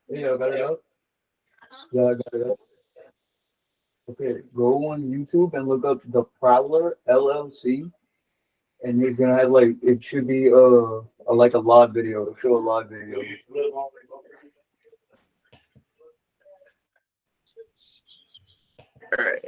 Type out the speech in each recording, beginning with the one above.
Yeah, got it up. Yeah, I got it up. Okay, go on YouTube and look up the Prowler LLC, and he's gonna have like it should be like a live video. It'll show a live video. All right.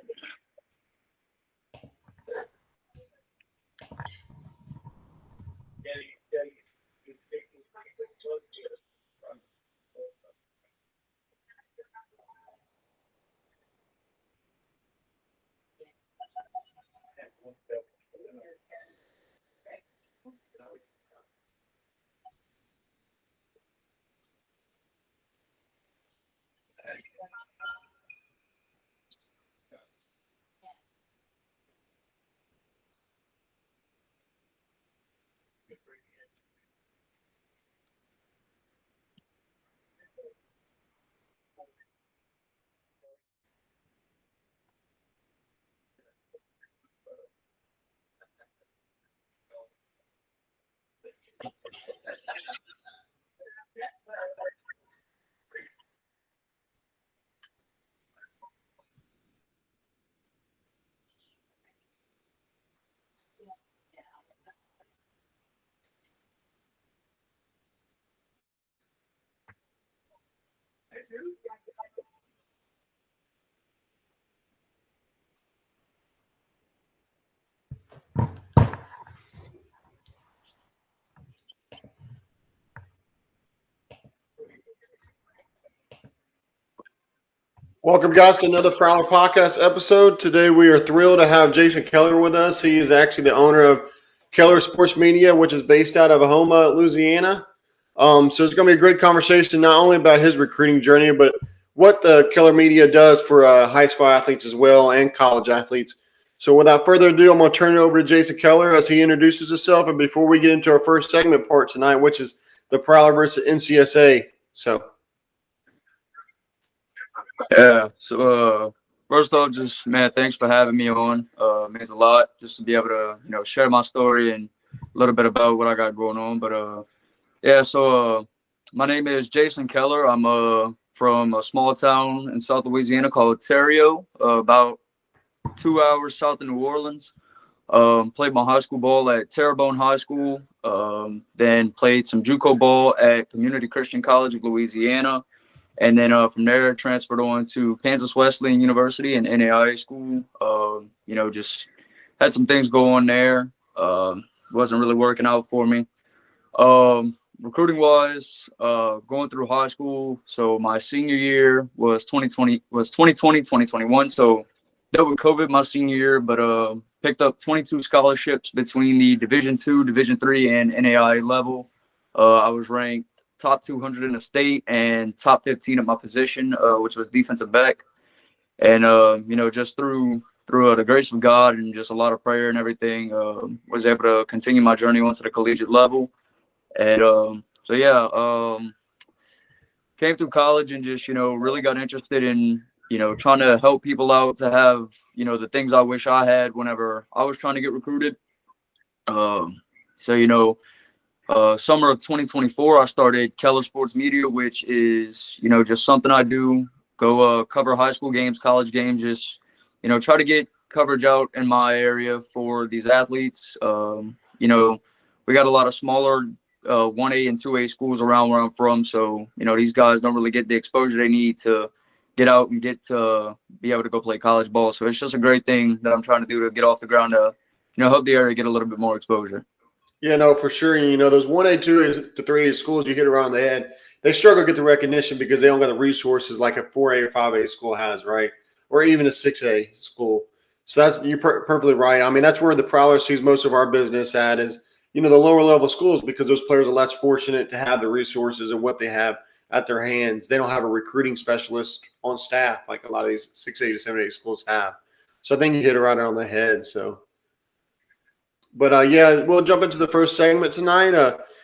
Welcome, guys, to another Prowler podcast episode. Today, we are thrilled to have Jason Keller with us. He is actually the owner of Keller Sports Media, which is based out of Houma, Louisiana. So it's going to be a great conversation, not only about his recruiting journey, but what the Keller Media does for high school athletes as well and college athletes. So without further ado, I'm going to turn it over to Jason Keller as he introduces himself. And before we get into our first segment part tonight, which is the Prowler versus NCSA. So Yeah. So first off, just man, thanks for having me on. It means a lot just to be able to, share my story and a little bit about what I got going on. But yeah, so my name is Jason Keller. I'm from a small town in South Louisiana called Terrio, about 2 hours south of New Orleans. Played my high school ball at Terrebonne High School. Then played some JUCO ball at Community Christian College of Louisiana. And then from there, transferred on to Kansas Wesleyan University and NAIA school. Just had some things go on there. Wasn't really working out for me. Recruiting wise, going through high school. So my senior year was 2020. So dealt with COVID my senior year, but picked up 22 scholarships between the Division II, Division III, and NAIA level. I was ranked top 200 in the state and top 15 at my position, which was defensive back. And, just through the grace of God and just a lot of prayer and everything, was able to continue my journey onto the collegiate level. And came through college and just, really got interested in, trying to help people out to have, the things I wish I had whenever I was trying to get recruited. Summer of 2024, I started Keller Sports Media, which is, just something I do. Go cover high school games, college games, just, try to get coverage out in my area for these athletes. We got a lot of smaller 1A and 2A schools around where I'm from. So, these guys don't really get the exposure they need to get out and get to be able to go play college ball. So it's just a great thing that I'm trying to do to get off the ground to, help the area get a little bit more exposure. yeah, no, for sure. And, those 1A, 2A to 3A schools you hit around the head, they struggle to get the recognition because they don't got the resources like a 4A or 5A school has, right? Or even a 6A school. So you're perfectly right. I mean, that's where the Prowler sees most of our business at is, the lower level schools, because those players are less fortunate to have the resources and what they have at their hands. They don't have a recruiting specialist on staff like a lot of these 6A to 7A schools have. So I think you hit it right on the head. So. But, yeah, we'll jump into the first segment tonight.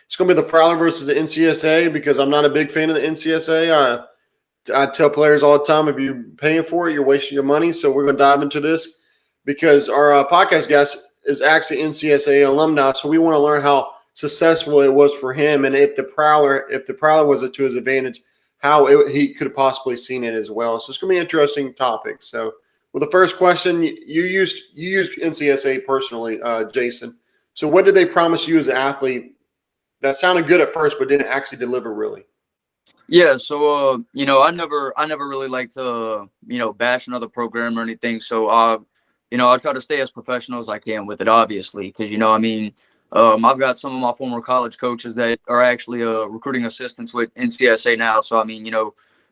It's going to be the Prowler versus the NCSA because I'm not a big fan of the NCSA. I tell players all the time, if you're paying for it, you're wasting your money. So we're going to dive into this because our podcast guest is actually NCSA alumni. So we want to learn how successful it was for him and if the Prowler was to his advantage how he could have possibly seen it as well. So it's going to be an interesting topic. So, well, the first question, you used NCSA personally, Jason. So what did they promise you as an athlete that sounded good at first, but didn't actually deliver really? Yeah, so I never really like to bash another program or anything. So I try to stay as professional as I can with it, obviously, because I've got some of my former college coaches that are actually recruiting assistants with NCSA now. So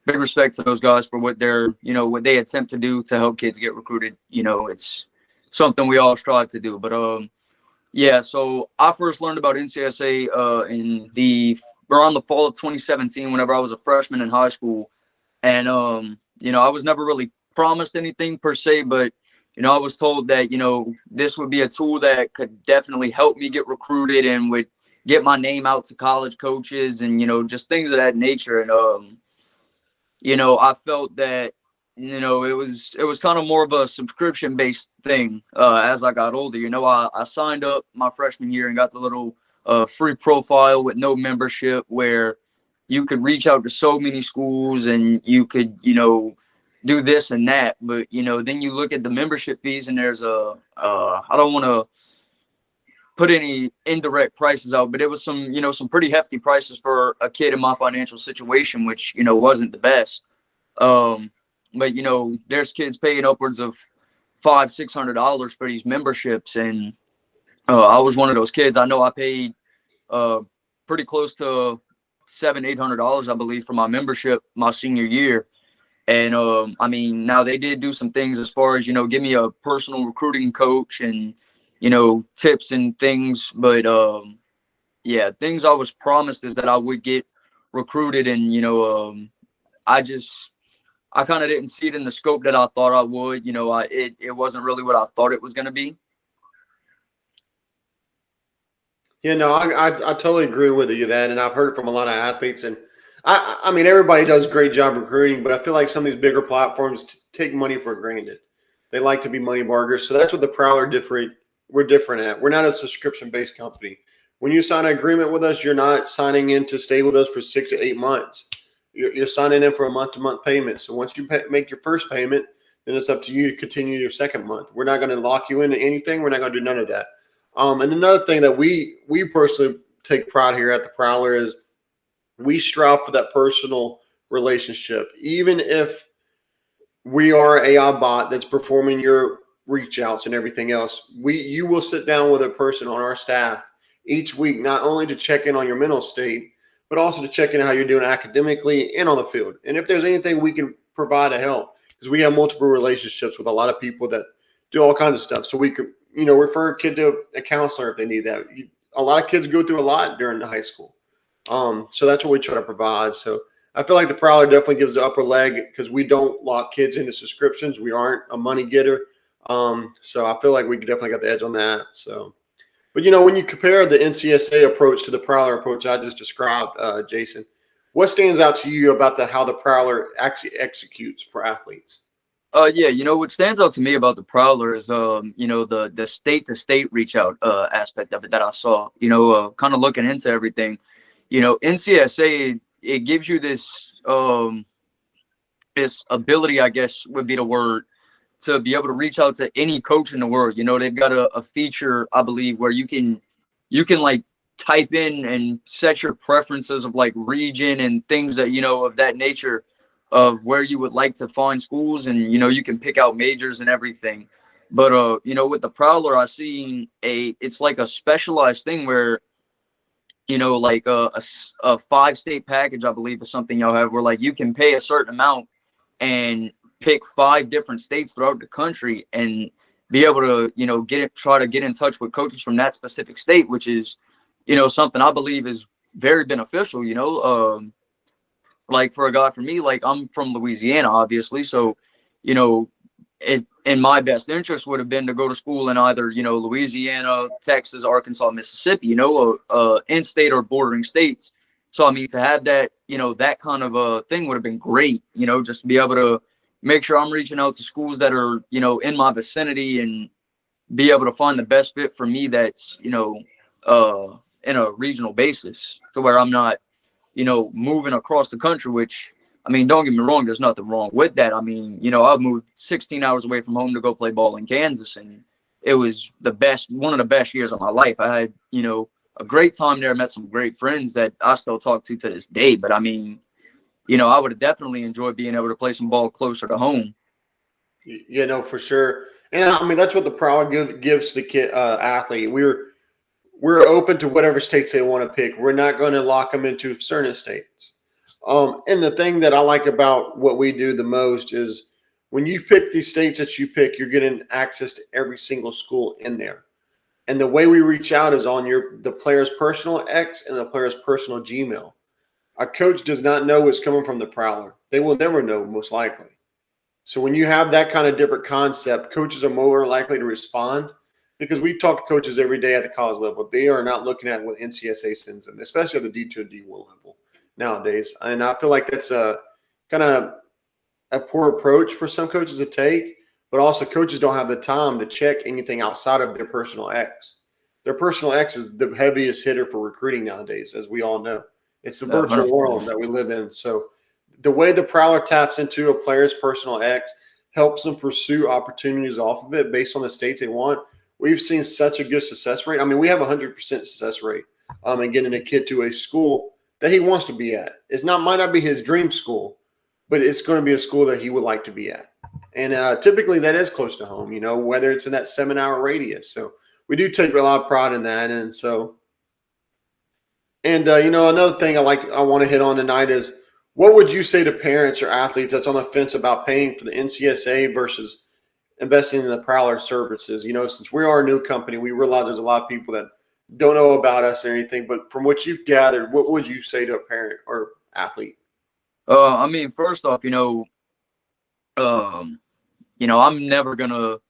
big respect to those guys for what what they attempt to do to help kids get recruited. It's something we all strive to do. But yeah, so I first learned about NCSA around the fall of 2017, whenever I was a freshman in high school, and I was never really promised anything per se, but I was told that this would be a tool that could definitely help me get recruited and would get my name out to college coaches and just things of that nature. And I felt that it was kind of more of a subscription based thing as I got older. I signed up my freshman year and got the little free profile with no membership, where you could reach out to so many schools and you could do this and that. But then you look at the membership fees, and there's I don't want to put any indirect prices out, but it was some pretty hefty prices for a kid in my financial situation, which wasn't the best. um but there's kids paying upwards of $500-600 for these memberships, and I was one of those kids. I know I paid uh pretty close to $700-800, I believe, for my membership my senior year. And now they did do some things as far as give me a personal recruiting coach and tips and things. But yeah, things I was promised is that I would get recruited, and I just I kind of didn't see it in the scope that I thought I would. It wasn't really what I thought it was going to be. Yeah, no, I totally agree with you that, and I've heard it from a lot of athletes, and I mean everybody does a great job recruiting, but I feel like some of these bigger platforms take money for granted. They like to be money burgers, so that's what the Prowler different. We're different at. We're not a subscription based company. When you sign an agreement with us, you're not signing in to stay with us for 6 to 8 months. You're signing in for a month to month payment. So once you make your first payment, then it's up to you to continue your second month. We're not going to lock you into anything. We're not going to do none of that. And another thing that we personally take pride here at the Prowler is we strive for that personal relationship. Even if we are an AI bot that's performing your reach outs and everything else, you will sit down with a person on our staff each week, not only to check in on your mental state, but also to check in how you're doing academically and on the field. And if there's anything we can provide to help, because we have multiple relationships with a lot of people that do all kinds of stuff. So we could, refer a kid to a counselor if they need that. A lot of kids go through a lot during the high school. So that's what we try to provide. So I feel like the Prowler definitely gives the upper leg because we don't lock kids into subscriptions. We aren't a money getter. So I feel like we definitely got the edge on that. So, but when you compare the NCSA approach to the Prowler approach I just described, Jason, what stands out to you about how the Prowler actually executes for athletes? Yeah, what stands out to me about the Prowler is the state to state reach out aspect of it that I saw. Kind of looking into everything. NCSA, it gives you this ability, I guess would be the word, to be able to reach out to any coach in the world. They've got a feature, I believe, where you can like type in and set your preferences of like region and things that of that nature, of where you would like to find schools, and you can pick out majors and everything. But with the Prowler, I seen it's like a specialized thing where like a 5-state package, I believe, is something y'all have, where like you can pay a certain amount and pick 5 different states throughout the country and be able to try to get in touch with coaches from that specific state, which is something I believe is very beneficial. Like for a guy, for me, like I'm from Louisiana, obviously, so you know in my best interest would have been to go to school in either Louisiana, Texas, Arkansas, Mississippi, in-state or bordering states. So I mean, to have that that kind of a thing would have been great, just to be able to make sure I'm reaching out to schools that are in my vicinity and be able to find the best fit for me, that's in a regional basis, to where I'm not moving across the country, which I mean, don't get me wrong, there's nothing wrong with that. I mean, you know, I moved 16 hours away from home to go play ball in Kansas, and it was one of the best years of my life. I had, you know, a great time there, met some great friends that I still talk to this day. But I mean, you know, I would have definitely enjoyed being able to play some ball closer to home. You know, for sure. And I mean, that's what the Prowler gives the kid athlete. We're open to whatever states they want to pick. We're not going to lock them into certain states. And the thing that I like about what we do the most is when you pick these states that you pick, you're getting access to every single school in there. And the way we reach out is on the player's personal X and the player's personal Gmail. A coach does not know what's coming from the Prowler. They will never know, most likely. So when you have that kind of different concept, coaches are more likely to respond because we talk to coaches every day at the college level. They are not looking at what NCSA sends them, especially at the D2 and D1 level nowadays. And I feel like that's a kind of a poor approach for some coaches to take, but also coaches don't have the time to check anything outside of their personal X. Their personal X is the heaviest hitter for recruiting nowadays, as we all know. It's the virtual world that we live in. So the way the Prowler taps into a player's personal X helps them pursue opportunities off of it based on the states they want. We've seen such a good success rate. I mean, we have 100% success rate in getting a kid to a school that he wants to be at. Might not be his dream school, but it's going to be a school that he would like to be at. And typically that is close to home, you know, whether it's in that 7-hour radius. So we do take a lot of pride in that. And so, you know, another thing I want to hit on tonight is, what would you say to parents or athletes that's on the fence about paying for the NCSA versus investing in the Prowler services? You know, since we are a new company, we realize there's a lot of people that don't know about us or anything. But from what you've gathered, what would you say to a parent or athlete? I mean, first off, I'm never gonna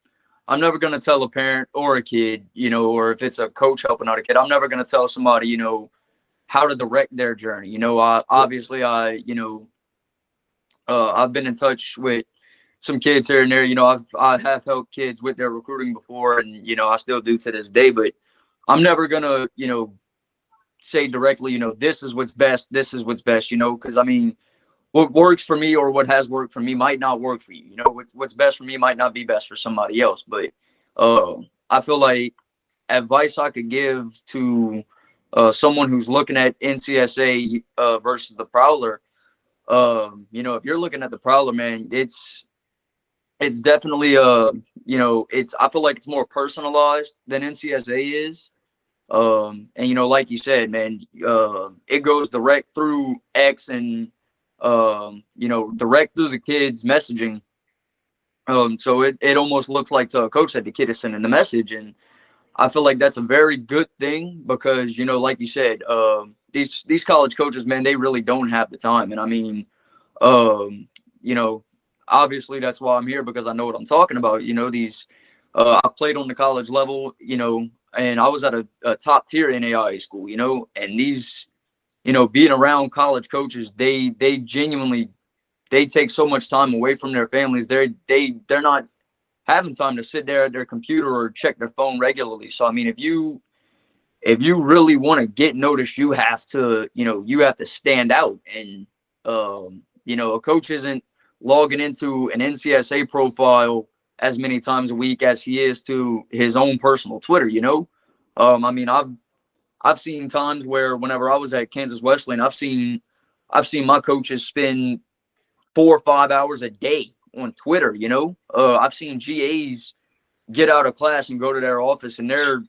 tell a parent or a kid, you know, or if it's a coach helping out a kid, I'm never gonna tell somebody, you know, how to direct their journey. You know, I've been in touch with some kids here and there. You know, I have helped kids with their recruiting before, and you know, I still do to this day. But I'm never gonna, you know, say directly, you know, this is what's best. This is what's best. You know, because I mean, what works for me or what has worked for me might not work for you. You know, what's best for me might not be best for somebody else. But I feel like advice I could give to someone who's looking at NCSA versus the Prowler, you know, if you're looking at the Prowler, man, it's definitely I feel like it's more personalized than NCSA is. And you know, like you said, man, it goes direct through X and you know, direct through the kids' messaging. So it almost looks like to a coach that the kid is sending the message, and I feel like that's a very good thing because, you know, like you said, these college coaches, man, they really don't have the time. And I mean, you know, obviously that's why I'm here, because I know what I'm talking about. You know, I played on the college level, you know, and I was at a top tier NAIA school, you know, and these, you know, being around college coaches, they genuinely, they take so much time away from their families. They're not having time to sit there at their computer or check their phone regularly. So I mean, if you really want to get noticed, you have to stand out. And you know, a coach isn't logging into an NCSA profile as many times a week as he is to his own personal Twitter. You know, I mean, I've seen times where whenever I was at Kansas Wesleyan, I've seen my coaches spend 4 or 5 hours a day on Twitter. You know, I've seen GAs get out of class and go to their office, and they're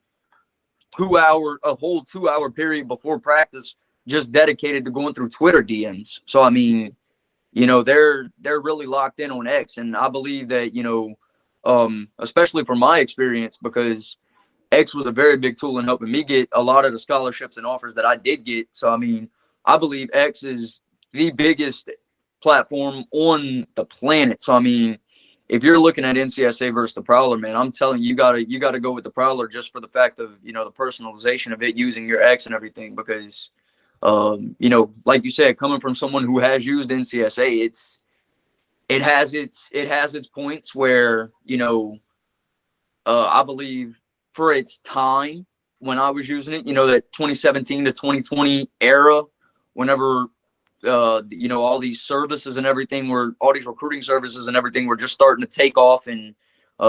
a whole 2 hour period before practice just dedicated to going through Twitter DMs. So I mean, you know, they're really locked in on X, and I believe that, you know, especially from my experience, because X was a very big tool in helping me get a lot of the scholarships and offers that I did get. So I mean, I believe X is the biggest platform on the planet. So I mean, if you're looking at NCSA versus the Prowler, man, I'm telling you, you gotta go with the Prowler just for the fact of, you know, the personalization of it, using your X and everything. Because, you know, like you said, coming from someone who has used NCSA, it has its points where, you know, I believe for its time when I was using it, you know, that 2017 to 2020 era, whenever all these services and everything all these recruiting services and everything were just starting to take off, and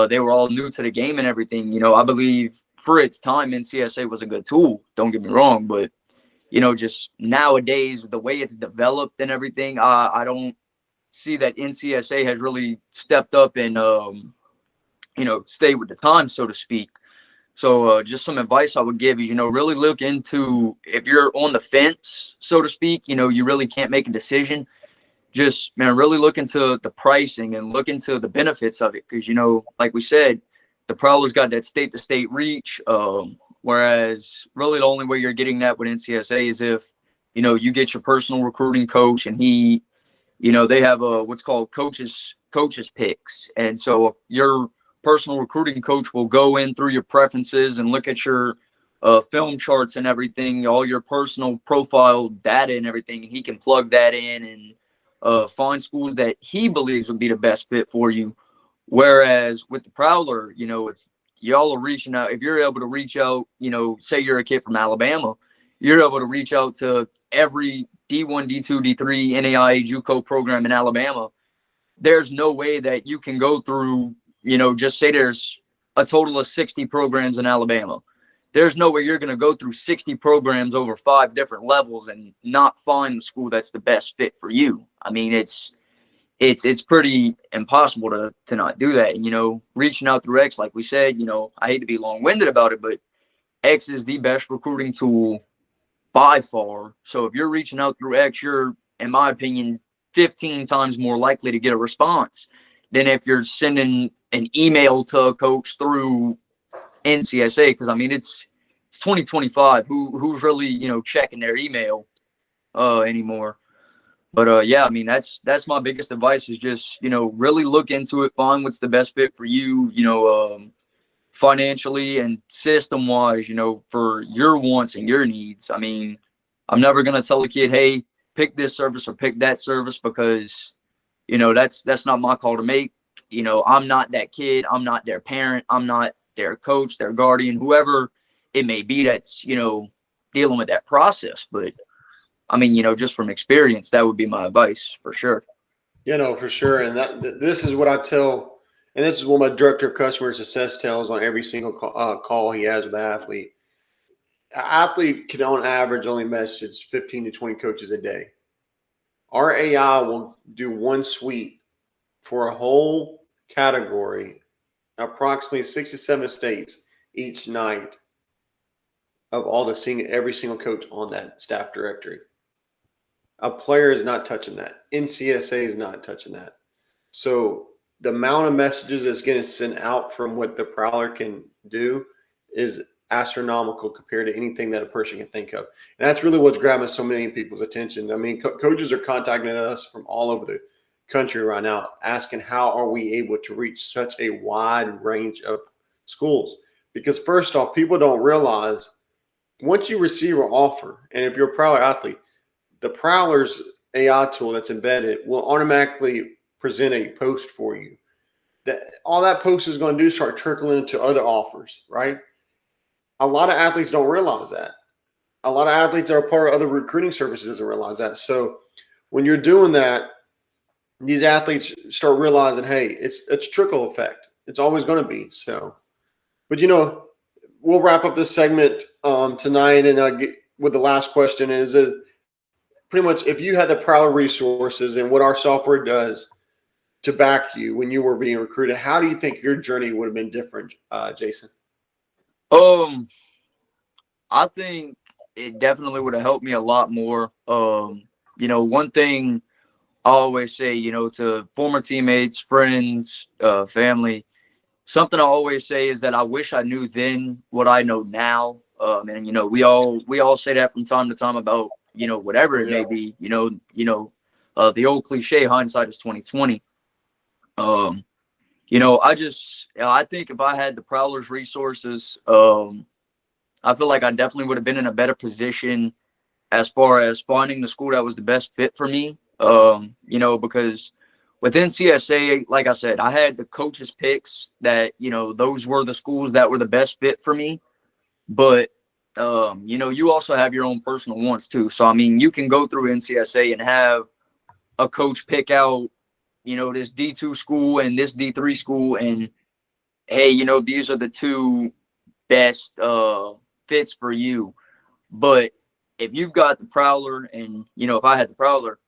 they were all new to the game and everything. I believe for its time, NCSA was a good tool. Don't get me wrong, but just nowadays, the way it's developed and everything, I don't see that NCSA has really stepped up and, stayed with the time, so to speak. So just some advice I would give is, really look into, if you're on the fence, so to speak, you really can't make a decision. Just, man, really look into the pricing and look into the benefits of it. Because, like we said, the Prowler's got that state-to-state reach. Whereas really the only way you're getting that with NCSA is if, you get your personal recruiting coach and they have what's called coaches picks. And so your personal recruiting coach will go in through your preferences and look at your film charts and everything, all your personal profile data and everything. And he can plug that in and find schools that he believes would be the best fit for you. Whereas with the Prowler, if y'all are reaching out, if you're able to reach out, say you're a kid from Alabama, you're able to reach out to every D1, D2, D3, NAIA JUCO program in Alabama. There's no way that you can go through, just say there's a total of 60 programs in Alabama. There's no way you're going to go through 60 programs over 5 different levels and not find the school that's the best fit for you. I mean, it's pretty impossible to not do that. And, reaching out through X, like we said, I hate to be long-winded about it, but X is the best recruiting tool by far. So if you're reaching out through X, you're, in my opinion, 15 times more likely to get a response than if you're sending an email to a coach through NCSA. Because, I mean, it's 2025. Who's really, checking their email anymore? But yeah, I mean, that's my biggest advice is just, really look into it, find what's the best fit for you, financially and system wise, for your wants and your needs. I mean, I'm never going to tell a kid, hey, pick this service or pick that service, because, that's not my call to make. I'm not that kid. I'm not their parent. I'm not their coach, their guardian, whoever it may be that's, dealing with that process. But I mean, just from experience, that would be my advice for sure. For sure. And this is what I tell, and this is what my director of customer success tells on every single call he has with the athlete. An athlete can, on average, only message 15 to 20 coaches a day. Our AI will do one sweep for a whole category, approximately 6 to 7 states each night, of every single coach on that staff directory. A player is not touching that. NCSA is not touching that. So the amount of messages that's getting sent out from what the Prowler can do is astronomical compared to anything that a person can think of. And that's really what's grabbing so many people's attention. I mean, coaches are contacting us from all over the country right now, asking how are we able to reach such a wide range of schools? Because first off, people don't realize once you receive an offer, and if you're a Prowler athlete, the Prowler's AI tool that's embedded will automatically present a post for you. All that post is going to do is start trickling into other offers, right? A lot of athletes don't realize that. A lot of athletes that are part of other recruiting services doesn't realize that. So when you're doing that, these athletes start realizing, hey, it's a trickle effect. It's always going to be. So, but we'll wrap up this segment tonight, and with the last question is pretty much, if you had the Prowler resources and what our software does to back you when you were being recruited, how do you think your journey would have been different, Jason? I think it definitely would have helped me a lot more. One thing I always say, to former teammates, friends, family, something I always say is that I wish I knew then what I know now. And we all say that from time to time about, whatever it may be, the old cliche, hindsight is 2020. I think if I had the Prowler's resources, I feel like I definitely would have been in a better position as far as finding the school that was the best fit for me. Because with NCSA, like I said, I had the coaches picks that, those were the schools that were the best fit for me. But you also have your own personal wants too. So, I mean, you can go through NCSA and have a coach pick out, this D2 school and this D3 school. And, hey, these are the two best fits for you. But if you've got the Prowler and, if I had the Prowler,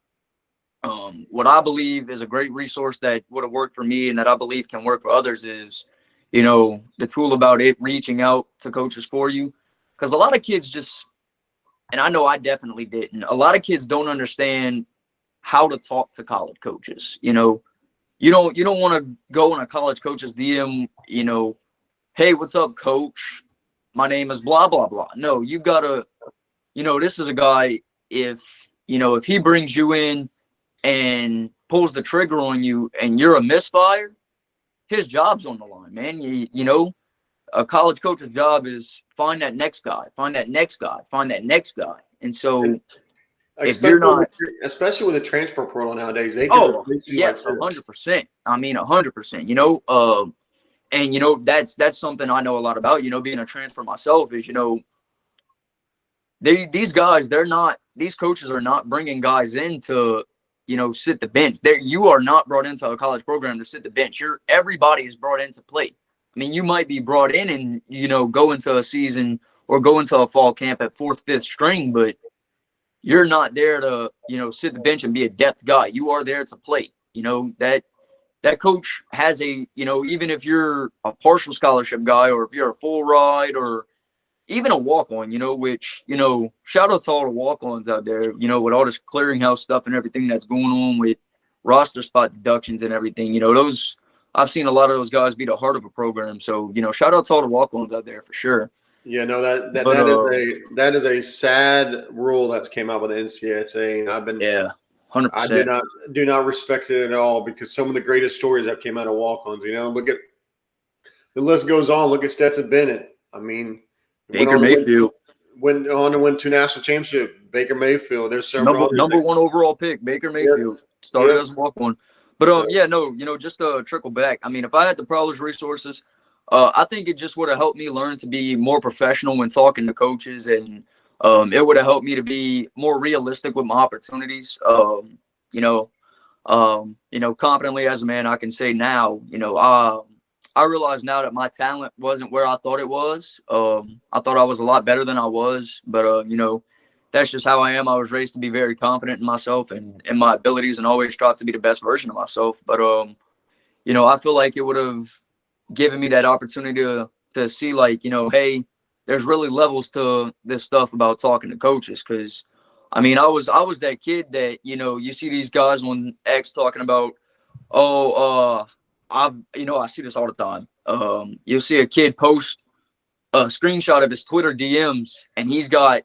what I believe is a great resource that would have worked for me and that I believe can work for others is, the tool about it reaching out to coaches for you. Because a lot of kids just, and I know I definitely didn't, a lot of kids don't understand how to talk to college coaches. You don't want to go in a college coach's DM, hey, what's up, coach? My name is blah, blah, blah. No, you got to, this is a guy, if he brings you in and pulls the trigger on you and you're a misfire, his job's on the line, man. A college coach's job is find that next guy, find that next guy, find that next guy. And so if you're not, especially with the transfer portal nowadays, they can oh, yes, 100%. I mean, 100%, and that's something I know a lot about, being a transfer myself is, these guys, these coaches are not bringing guys in to, sit the bench. You are not brought into a college program to sit the bench. Everybody is brought in to play. I mean, you might be brought in and, go into a season or go into a fall camp at 4th, 5th string, but you're not there to, sit the bench and be a depth guy. You are there to play. That coach has even if you're a partial scholarship guy or if you're a full ride or even a walk-on, which, shout out to all the walk-ons out there, with all this clearinghouse stuff and everything that's going on with roster spot deductions and everything, I've seen a lot of those guys be the heart of a program. So, shout out to all the walk-ons out there for sure. Yeah, no, that is a sad rule that came out with the NCSA, and 100%. I do not respect it at all because some of the greatest stories that came out of walk-ons, look at the list goes on. Look at Stetson Bennett. I mean, Baker Mayfield went on to win 2 national championships. Baker Mayfield. There's several number 1 overall pick. Baker Mayfield started as a walk-on. But just to trickle back. I mean, if I had the Prowler's resources, I think it just would have helped me learn to be more professional when talking to coaches, and it would have helped me to be more realistic with my opportunities. Confidently as a man, I can say now, I realize now that my talent wasn't where I thought it was. I thought I was a lot better than I was, but that's just how I am. I was raised to be very confident in myself and in my abilities and always strive to be the best version of myself. But I feel like it would have given me that opportunity to see, like, hey, there's really levels to this stuff about talking to coaches. Because I mean, I was that kid that, you see these guys on X talking about, I see this all the time. You'll see a kid post a screenshot of his Twitter DMs and he's got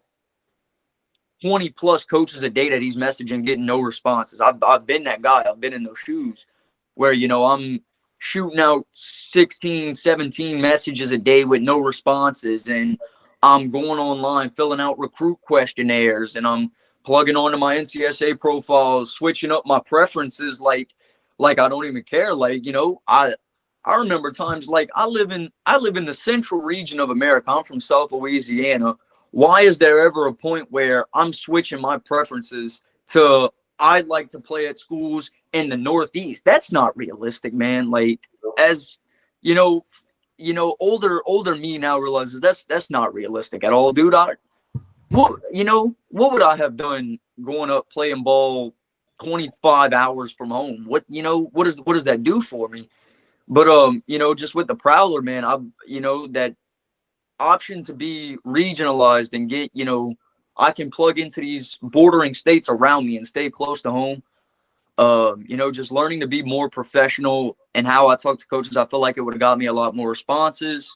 20 plus coaches a day that he's messaging, getting no responses. I've been that guy. I've been in those shoes where, I'm shooting out 16, 17 messages a day with no responses. And I'm going online, filling out recruit questionnaires, and I'm plugging onto my NCSA profiles, switching up my preferences. Like I don't even care. Like, I remember times, like, I live in the central region of America. I'm from South Louisiana. Why is there ever a point where I'm switching my preferences to I'd like to play at schools in the Northeast? That's not realistic, man. Like, as older me now realizes that's not realistic at all, dude. What would I have done growing up playing ball 25 hours from home? What does that do for me? But just with the Prowler, man, that option to be regionalized and get, I can plug into these bordering states around me and stay close to home. Just learning to be more professional and how I talk to coaches, I feel like it would have got me a lot more responses.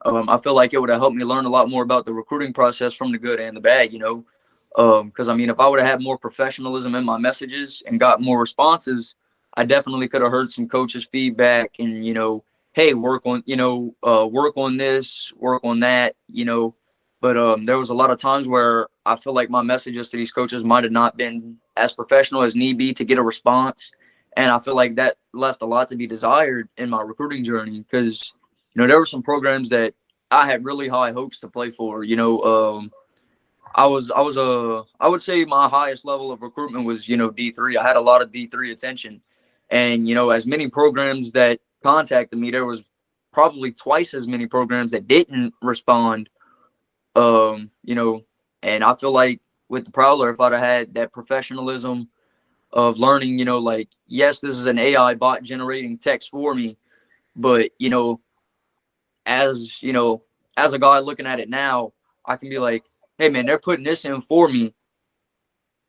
I feel like it would have helped me learn a lot more about the recruiting process from the good and the bad, because I mean, if I would have had more professionalism in my messages and got more responses, I definitely could have heard some coaches' feedback and, hey, work on this, work on that, But there was a lot of times where I feel like my messages to these coaches might have not been as professional as need be to get a response. And I feel like that left a lot to be desired in my recruiting journey because, there were some programs that I had really high hopes to play for. I would say my highest level of recruitment was, D3. I had a lot of D3 attention. And, as many programs that contacted me, there was probably twice as many programs that didn't respond. And I feel like with the Prowler, if I'd have had that professionalism of learning, like, yes, this is an AI bot generating text for me, but, as, as a guy looking at it now, I can be like, hey man, they're putting this in for me.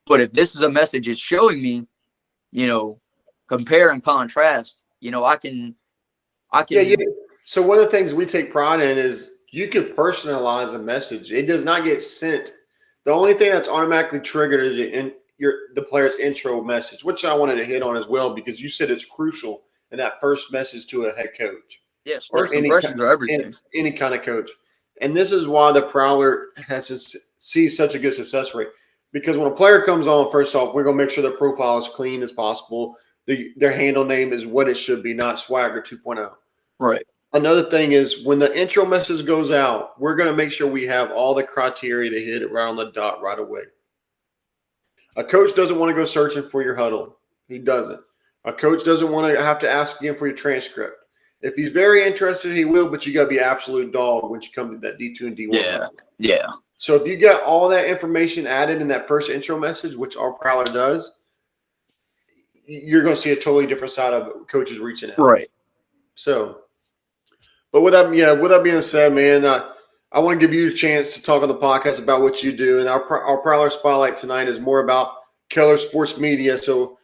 But if this is a message it's showing me, compare and contrast, I Yeah, yeah. can, So one of the things we take pride in is you can personalize a message. It does not get sent. The only thing that's automatically triggered is the player's intro message, which I wanted to hit on as well because you said it's crucial in that first message to a head coach yes, or first impressions are everything. any kind of coach. And this is why the Prowler sees such a good success rate. Because when a player comes on, first off, we're going to make sure their profile is clean as possible. Their handle name is what it should be, not Swagger 2.0. Right. Another thing is when the intro message goes out, we're going to make sure we have all the criteria to hit it right on the dot right away. A coach doesn't want to go searching for your huddle. He doesn't. A coach doesn't want to have to ask again for your transcript. If he's very interested, he will, but you got to be absolute dog when you come to that D2 and D1. Yeah. Yeah. So if you got all that information added in that first intro message, which our Prowler does, you're going to see a totally different side of coaches reaching out. Right. So, but with that being said, man, I want to give you a chance to talk on the podcast about what you do. And our Prowler Spotlight tonight is more about Keller Sports Media. So,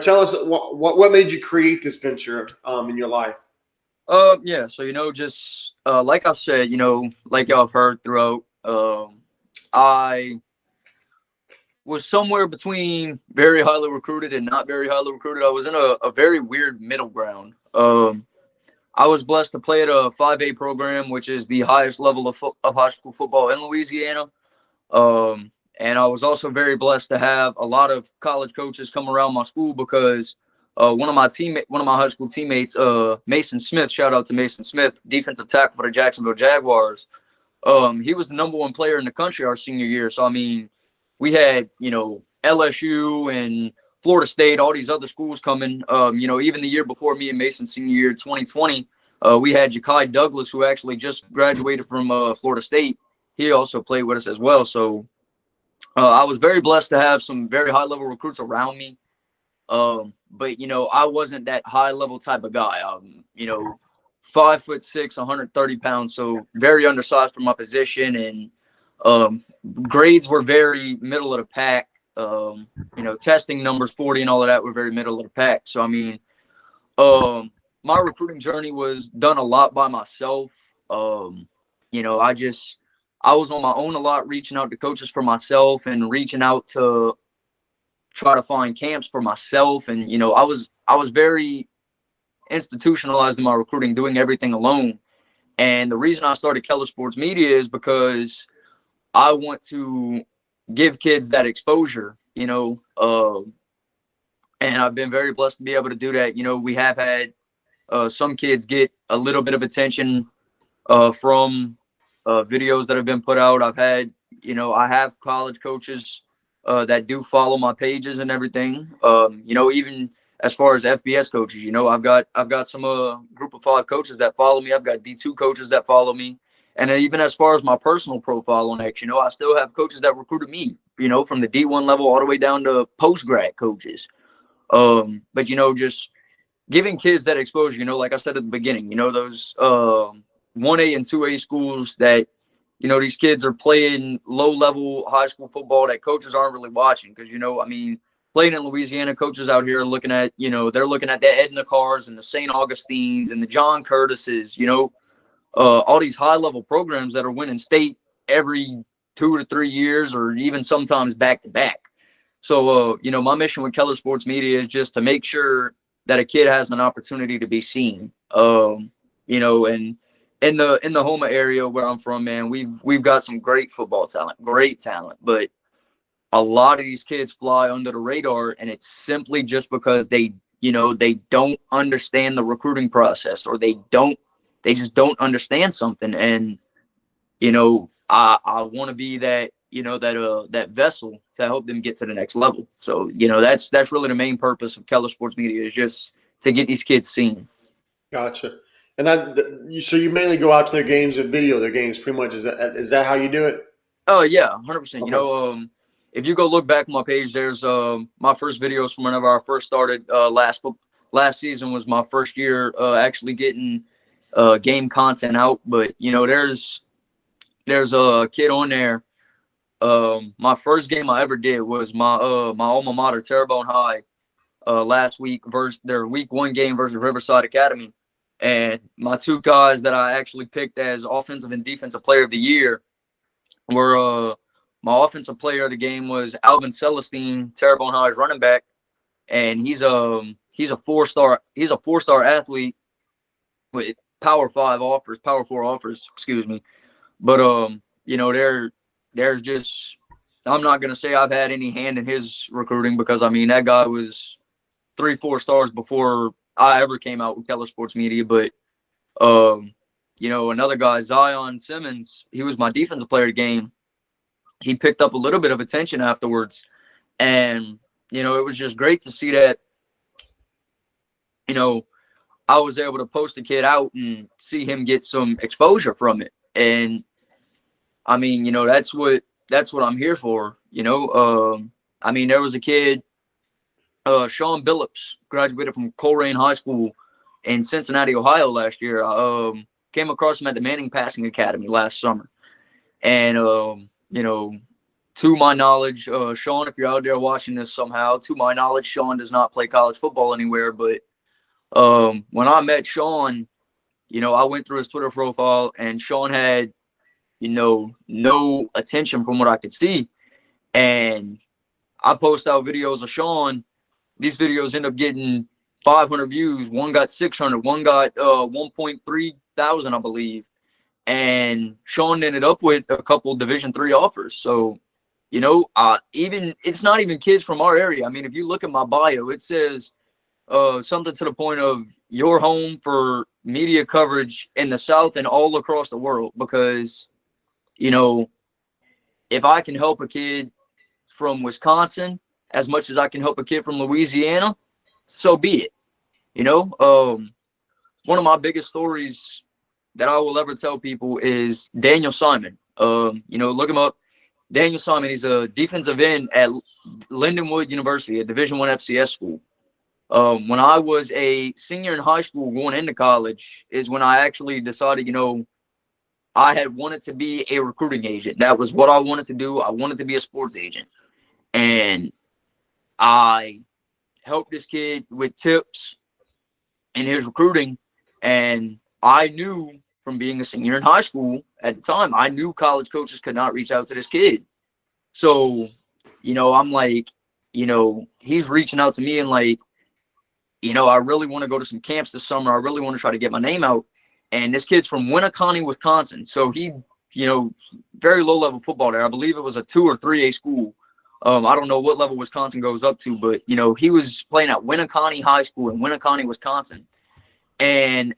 tell us what made you create this venture in your life. Yeah. So, just like I said, like y'all have heard throughout, I was somewhere between very highly recruited and not very highly recruited. I was in a very weird middle ground. I was blessed to play at a 5A program, which is the highest level of high school football in Louisiana. And I was also very blessed to have a lot of college coaches come around my school because one of my high school teammates, Mason Smith, shout out to Mason Smith, defensive tackle for the Jacksonville Jaguars. He was the #1 player in the country our senior year. So, I mean, we had, LSU and Florida State, all these other schools coming. Even the year before me and Mason's senior year, 2020, we had Ja'Kai Douglas, who actually just graduated from Florida State. He also played with us as well. So I was very blessed to have some very high-level recruits around me. But, I wasn't that high-level type of guy. 5'6", 130 pounds, so very undersized for my position, and grades were very middle of the pack. Testing numbers 40 and all of that were very middle of the pack. So, I mean, my recruiting journey was done a lot by myself. I was on my own a lot, reaching out to coaches for myself and reaching out to try to find camps for myself. And, I was very institutionalized in my recruiting, doing everything alone. And the reason I started Keller Sports Media is because I want to give kids that exposure, and I've been very blessed to be able to do that. We have had some kids get a little bit of attention from videos that have been put out. I've had, I have college coaches that do follow my pages and everything. Even as far as FBS coaches, I've got some group of 5 coaches that follow me. I've got D2 coaches that follow me. And even as far as my personal profile on X, I still have coaches that recruited me, from the D1 level all the way down to post-grad coaches. But, just giving kids that exposure, like I said at the beginning, those 1A and 2A schools that, these kids are playing low-level high school football that coaches aren't really watching because, playing in Louisiana, coaches out here are looking at, they're looking at the Edna Cars and the St. Augustines and the John Curtises, all these high-level programs that are winning state every 2 to 3 years or even sometimes back-to-back. So, my mission with Keller Sports Media is just to make sure that a kid has an opportunity to be seen. And in the Houma area where I'm from, man, we've got some great football talent, but a lot of these kids fly under the radar, and it's simply just because they don't understand the recruiting process, or they just don't understand something. And I want to be that, that vessel to help them get to the next level. So, that's really the main purpose of Keller Sports Media, is just to get these kids seen. Gotcha. And so you mainly go out to their games and video their games, pretty much. Is that how you do it? Oh yeah, 100%. Okay. If you go look back on my page, there's my first videos from whenever I first started. Last season was my first year actually getting game content out. But there's a kid on there. My first game I ever did was my alma mater, Terrebonne High, last week versus their week 1 game versus Riverside Academy, and my 2 guys that I actually picked as offensive and defensive player of the year were my offensive player of the game was Alvin Celestine, Terrebonne High's running back, and he's a 4-star athlete with Power 4 offers, excuse me. But there's just, I'm not gonna say I've had any hand in his recruiting, because I mean that guy was 3-4 stars before I ever came out with Keller Sports Media. But another guy, Zion Simmons, he was my defensive player of the game. He picked up a little bit of attention afterwards, and it was just great to see that. I was able to post a kid out and see him get some exposure from it. And I mean, that's what I'm here for. I mean, there was a kid, Sean Billups, graduated from Coleraine High School in Cincinnati, Ohio last year. I came across him at the Manning Passing Academy last summer. And, to my knowledge, Sean, if you're out there watching this somehow, to my knowledge, Sean does not play college football anywhere. But when I met Sean, I went through his Twitter profile, and Sean had, no attention from what I could see. And I post out videos of Sean. These videos end up getting 500 views. One got 600. One got 1.3 thousand, I believe. And Sean ended up with a couple Division III offers. So, even it's not even kids from our area. I mean, if you look at my bio, it says something to the point of your home for media coverage in the South and all across the world. Because, if I can help a kid from Wisconsin as much as I can help a kid from Louisiana, so be it. One of my biggest stories that I will ever tell people is Daniel Simon. Look him up. Daniel Simon, he's a defensive end at Lindenwood University, a Division I FCS school. When I was a senior in high school going into college is when I actually decided, I had wanted to be a recruiting agent. That was what I wanted to do. I wanted to be a sports agent. And I helped this kid with tips in his recruiting. And I knew from being a senior in high school at the time, I knew college coaches could not reach out to this kid. So, I'm like, he's reaching out to me and like, I really want to go to some camps this summer. I really want to try to get my name out. And this kid's from Winneconne, Wisconsin. So he, very low level football there. I believe it was a 2 or 3A school. I don't know what level Wisconsin goes up to, but, he was playing at Winneconne High School in Winneconne, Wisconsin. And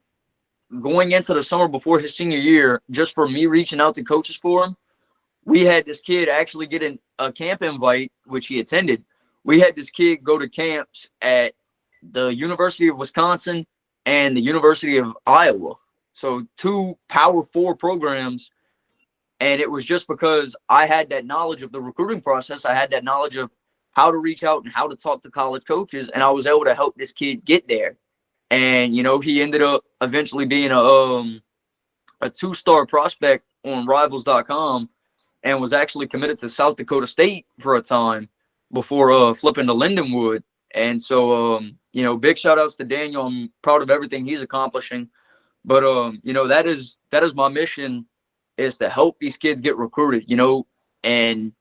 going into the summer before his senior year, just for me reaching out to coaches for him, we had this kid actually get a camp invite, which he attended. We had this kid go to camps at the University of Wisconsin and the University of Iowa. So 2 Power 4 programs. And it was just because I had that knowledge of the recruiting process. I had that knowledge of how to reach out and how to talk to college coaches. And I was able to help this kid get there. And, he ended up eventually being a 2-star prospect on Rivals.com and was actually committed to South Dakota State for a time before flipping to Lindenwood. And so, big shout outs to Daniel. I'm proud of everything he's accomplishing. But, that is my mission, is to help these kids get recruited, and,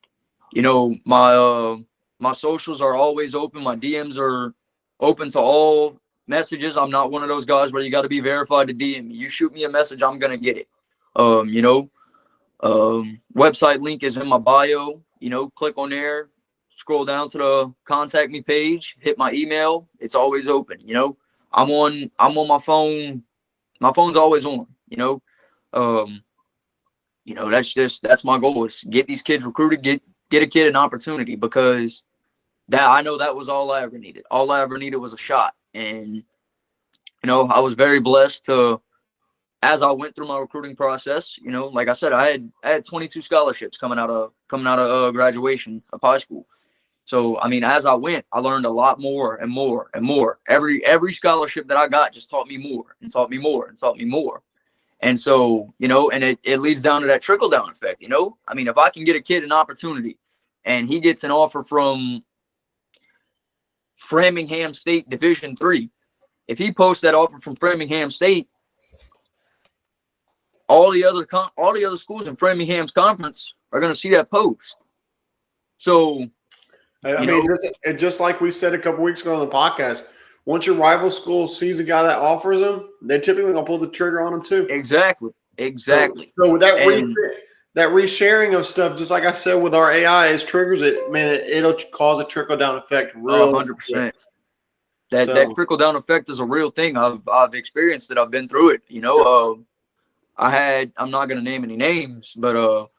my socials are always open. My DMs are open to all messages. I'm not one of those guys where you got to be verified to DM me. You shoot me a message, I'm going to get it. Website link is in my bio, click on there, scroll down to the contact me page, hit my email. It's always open. I'm on my phone. My phone's always on, You know, that's my goal, is get these kids recruited, get a kid an opportunity, because that, I know that was all I ever needed. All I ever needed was a shot. And, you know, I was very blessed to, as I went through my recruiting process, you know, like I said, I had 22 scholarships coming out of graduation of high school. So, I mean, as I went, I learned a lot more and more and more. Every scholarship that I got just taught me more and taught me more and taught me more. And so, you know, and it leads down to that trickle down effect, you know? I mean, if I can get a kid an opportunity and he gets an offer from Framingham State Division III, if he posts that offer from Framingham State, all the other schools in Framingham's conference are going to see that post. So, I you mean, know, just like we said a couple weeks ago on the podcast, once your rival school sees a guy that offers them, they typically gonna pull the trigger on them too. exactly. So with that And that resharing of stuff, just like I said with our AI, is triggers it. Man, it'll cause a trickle down effect real quick. 100%. That So trickle down effect is a real thing. I've experienced it. I've been through it. You know, I'm not gonna name any names, but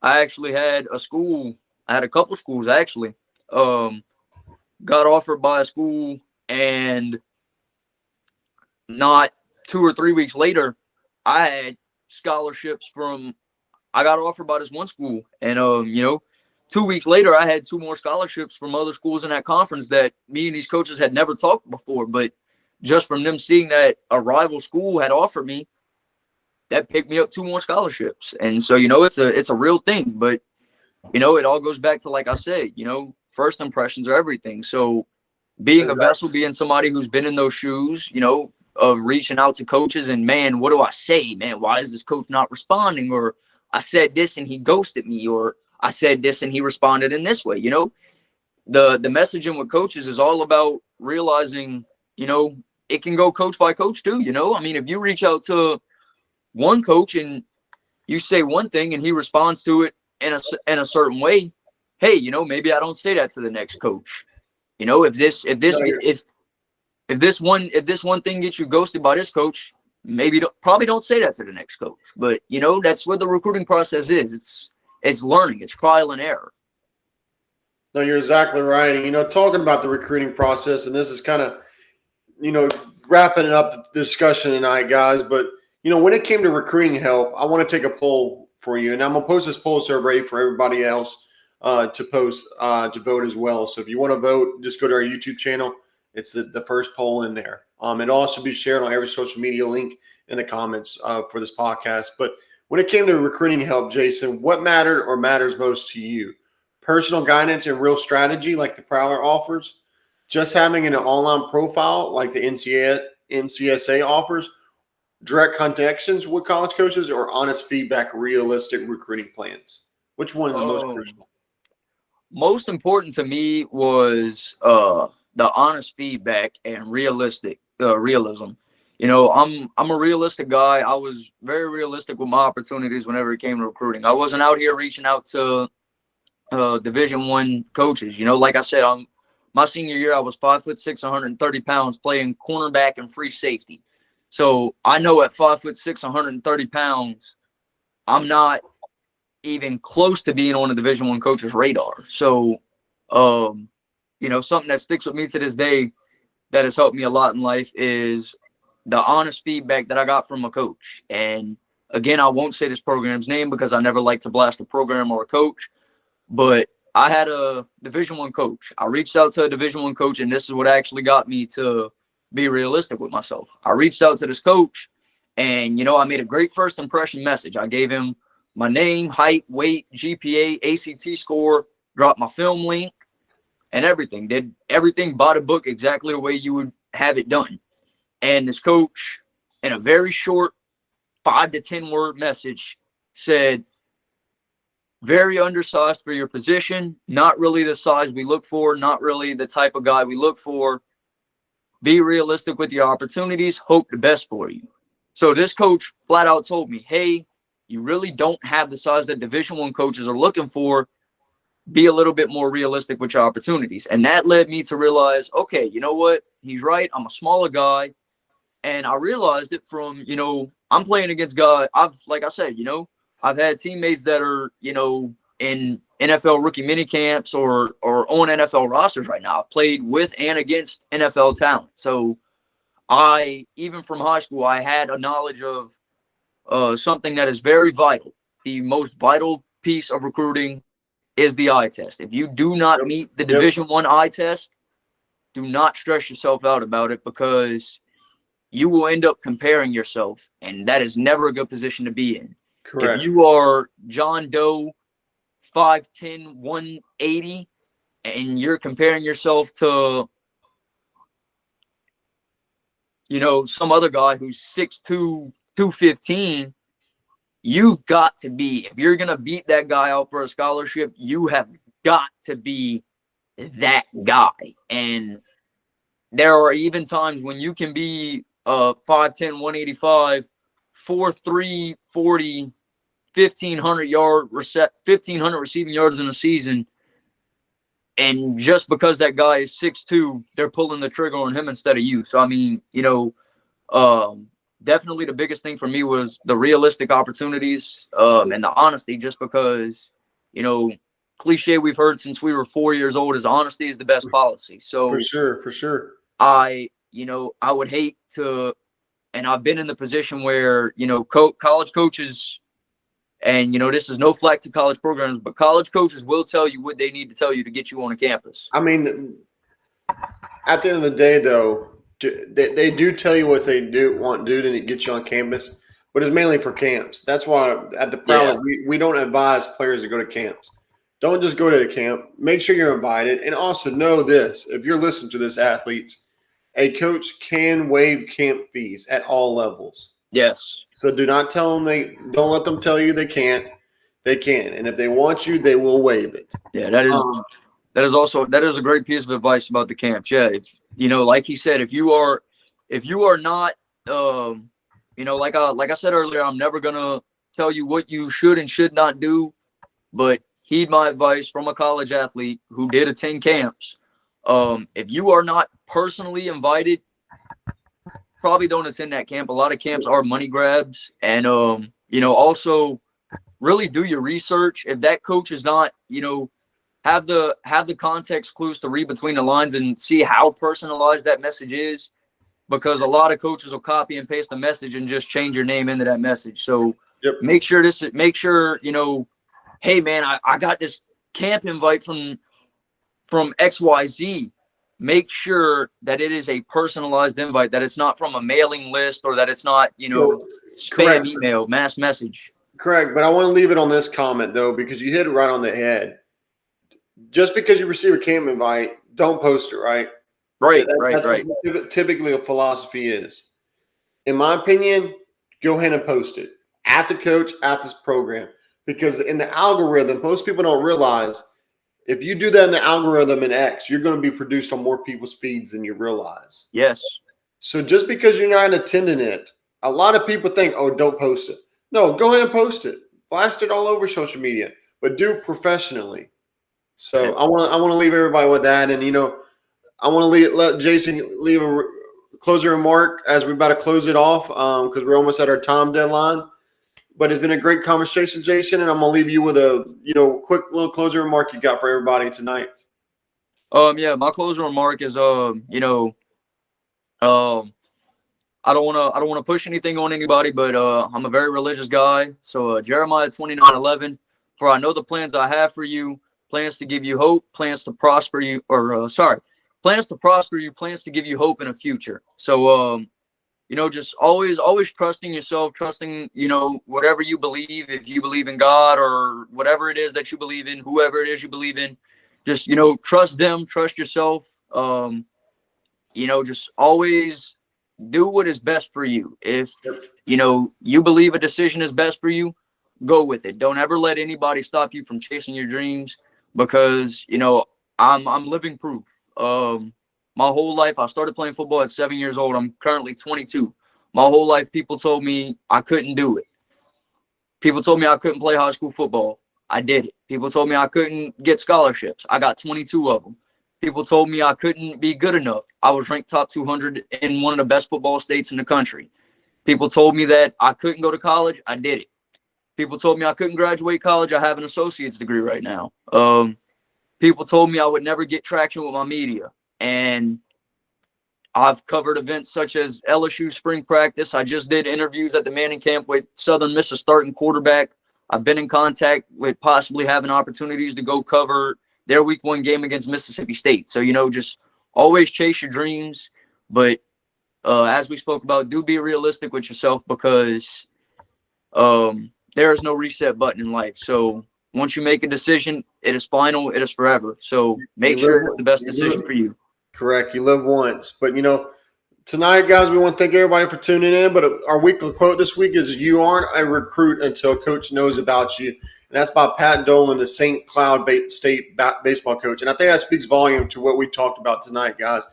I actually had a school. I had a couple schools actually. Got offered by a school, and not 2 or 3 weeks later, I had scholarships from. I got offered by this one school, and you know, 2 weeks later, I had two more scholarships from other schools in that conference that me and these coaches had never talked before. But just from them seeing that a rival school had offered me, that picked me up two more scholarships. And so, you know, it's a real thing. But you know, it all goes back to, like I said, you know, first impressions are everything. So being a vessel, being somebody who's been in those shoes, you know, of reaching out to coaches and, man, what do I say? Man, why is this coach not responding? Or I said this and he ghosted me, or I said this and he responded in this way. You know, the messaging with coaches is all about realizing, you know, it can go coach by coach too. You know, I mean, if you reach out to one coach and you say one thing and he responds to it in a certain way, hey, you know, maybe I don't say that to the next coach. You know, if this one thing gets you ghosted by this coach, maybe probably don't say that to the next coach. But you know, that's what the recruiting process is. It's learning. It's trial and error. no, you're exactly right. And, you know, talking about the recruiting process, and this is kind of, you know, wrapping up the discussion tonight, guys. But, you know, when it came to recruiting help, I want to take a poll for you. And I'm going to post this poll survey for everybody else to post, to vote as well. So if you want to vote, just go to our YouTube channel. It's the first poll in there. It'll also be shared on every social media link in the comments for this podcast. But when it came to recruiting help, Jason, what mattered or matters most to you? Personal guidance and real strategy like the Prowler offers, just having an online profile like the NCSA offers, direct connections with college coaches, or honest feedback, realistic recruiting plans? Which one is the most crucial? Most important to me was the honest feedback and realism. You know, I'm a realistic guy. I was very realistic with my opportunities whenever it came to recruiting. I wasn't out here reaching out to Division I coaches. You know, like I said, my senior year, I was 5'6", 130 pounds, playing cornerback and free safety. So I know at 5'6", 130 pounds, I'm not even close to being on a Division I coach's radar. So, you know, something that sticks with me to this day that has helped me a lot in life is the honest feedback that I got from a coach. And again, I won't say this program's name because I never like to blast a program or a coach, but I had a Division I coach. I reached out to a Division I coach, and this is what actually got me to be realistic with myself. I reached out to this coach, and, you know, I made a great first impression message. I gave him my name, height, weight, GPA, ACT score, dropped my film link, and everything. Did everything by the book exactly the way you would have it done. And this coach, in a very short 5 to 10 word message, said, very undersized for your position, not really the size we look for, not really the type of guy we look for. Be realistic with your opportunities, hope the best for you. So this coach flat out told me, hey, you really don't have the size that Division I coaches are looking for. Be a little bit more realistic with your opportunities. And that led me to realize, okay, you know what? He's right. I'm a smaller guy. And I realized it from, you know, I'm playing against guys. Like I said, you know, I've had teammates that are, in NFL rookie mini camps or on NFL rosters right now. I've played with and against NFL talent. So even from high school, I had a knowledge of something that is very vital. The most vital piece of recruiting is the eye test. If you do not meet the Division I eye test, do not stress yourself out about it, because you will end up comparing yourself, and that is never a good position to be in. Correct. If you are John Doe, 5'10", 180, and you're comparing yourself to, some other guy who's 6'2", 215, you've got to be, if you're going to beat that guy out for a scholarship, you have got to be that guy. And there are even times when you can be 5'10", 185, 4'3", 40, 1,500 receiving yards in a season, and just because that guy is 6'2", they're pulling the trigger on him instead of you. So, I mean, definitely the biggest thing for me was the realistic opportunities and the honesty, just because, cliche we've heard since we were 4 years old is honesty is the best policy. So For sure. I would hate to, and I've been in the position where, college coaches, and, this is no flack to college programs, but college coaches will tell you what they need to tell you to get you on a campus. I mean, at the end of the day, though, they do tell you what they want to do to get you on campus, but it's mainly for camps. That's why at the Prowler, we don't advise players to go to camps. Don't just go to the camp. Make sure you're invited. And also know this, if you're listening to this, athletes, a coach can waive camp fees at all levels. Yes. So do not tell them don't let them tell you they can't. They can. And if they want you, they will waive it. Yeah, that is a great piece of advice about the camps. Yeah, if like he said, if you are not like I said earlier, I'm never gonna tell you what you should and should not do, but heed my advice from a college athlete who did attend camps. If you are not personally invited, probably don't attend that camp. A lot of camps are money grabs, and also really do your research. If that coach is not, have the context clues to read between the lines and see how personalized that message is, because a lot of coaches will copy and paste the message and just change your name into that message. So make sure, hey man, I got this camp invite from XYZ. Make sure that it is a personalized invite, that it's not from a mailing list, or that it's not, spam email, mass message. Correct. But I want to leave it on this comment, though, because you hit it right on the head. Just because you receive a camp invite, don't post it, right? Right. That's what typically a philosophy is. In my opinion, go ahead and post it at the coach, at this program, because in the algorithm, most people don't realize, if you do that in the algorithm in X, you're going to be produced on more people's feeds than you realize. Yes. So just because you're not attending it, a lot of people think, oh, don't post it. No, go ahead and post it. Blast it all over social media, but do it professionally. So I want to leave everybody with that. And, I want to let Jason leave a closing remark as we're about to close it off because we're almost at our time deadline. But it's been a great conversation, Jason, and I'm gonna leave you with a quick little closing remark you got for everybody tonight. Yeah, my closing remark is I don't wanna push anything on anybody, but I'm a very religious guy. So Jeremiah 29:11, for I know the plans I have for you, plans to give you hope, plans to prosper you, plans to prosper you, plans to give you hope in a future. So just always trusting yourself, trusting, whatever you believe. If you believe in God or whatever it is that you believe in, whoever it is you believe in, just, trust them, trust yourself. Just always do what is best for you. If, you believe a decision is best for you, go with it. Don't ever let anybody stop you from chasing your dreams, because, I'm living proof. My whole life, I started playing football at 7 years old. I'm currently 22. My whole life, people told me I couldn't do it. People told me I couldn't play high school football. I did it. People told me I couldn't get scholarships. I got 22 of them. People told me I couldn't be good enough. I was ranked top 200 in one of the best football states in the country. People told me that I couldn't go to college. I did it. People told me I couldn't graduate college. I have an associate's degree right now. People told me I would never get traction with my media. And I've covered events such as LSU spring practice. I just did interviews at the Manning camp with Southern Miss's starting quarterback. I've been in contact with possibly having opportunities to go cover their week 1 game against Mississippi State. So, just always chase your dreams. But as we spoke about, do be realistic with yourself, because there is no reset button in life. So once you make a decision, it is final. It is forever. So make sure it's the best decision for you. Correct. You live once. But, tonight, guys, we want to thank everybody for tuning in. But our weekly quote this week is, "You aren't a recruit until coach knows about you." And that's by Pat Dolan, the St. Cloud State baseball coach. And I think that speaks volume to what we talked about tonight, guys.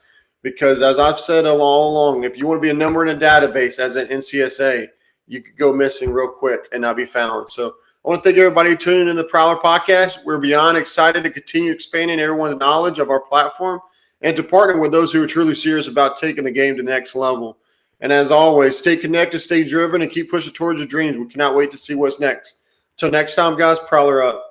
Because as I've said all along, if you want to be a number in a database as an NCSA, you could go missing real quick and not be found. So I want to thank everybody who tuned in the Prowler podcast. We're beyond excited to continue expanding everyone's knowledge of our platform and to partner with those who are truly serious about taking the game to the next level. And as always, stay connected, stay driven, and keep pushing towards your dreams. We cannot wait to see what's next. Until next time, guys, Prowler up.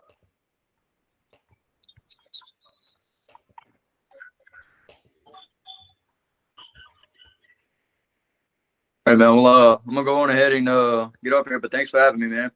All right, man. Well, I'm going to go on ahead and get up here, but thanks for having me, man.